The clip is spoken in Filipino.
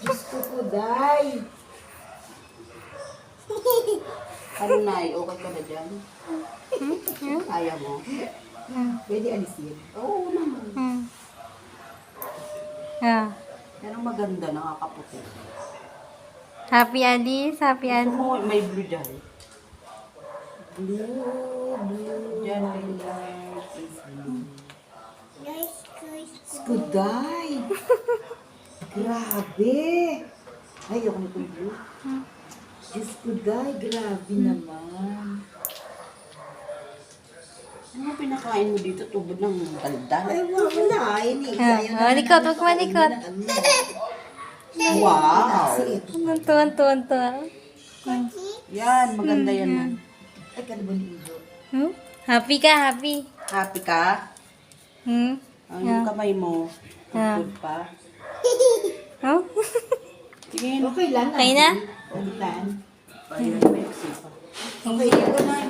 Diyos ko po, day. Ano, Nay? Okay ka na dyan? Ayaw mo? Pwede alisin? Oo naman. Pero maganda, nakakaputi. Happy Alice, happy Gusto Alice. mo, may blue dyan. Blue. Dyan, may blue. Skuday! Grabe! Ay, ako na itong blue. Diyos ko, day, grabe naman. Ano pinakain mo dito? Tubod ng daldal? Ay, wala. Malikot, huwag malikot. Wow! Tuwan-tuwan-tuwa. Yan, maganda yan. Ay, kanibalido. Happy ka, happy. Happy ka? Yung kamay mo, tugtog pa. Tingin. Okay lang. Okay na? Ulitan. Ayan, may pa. Okay, ito na.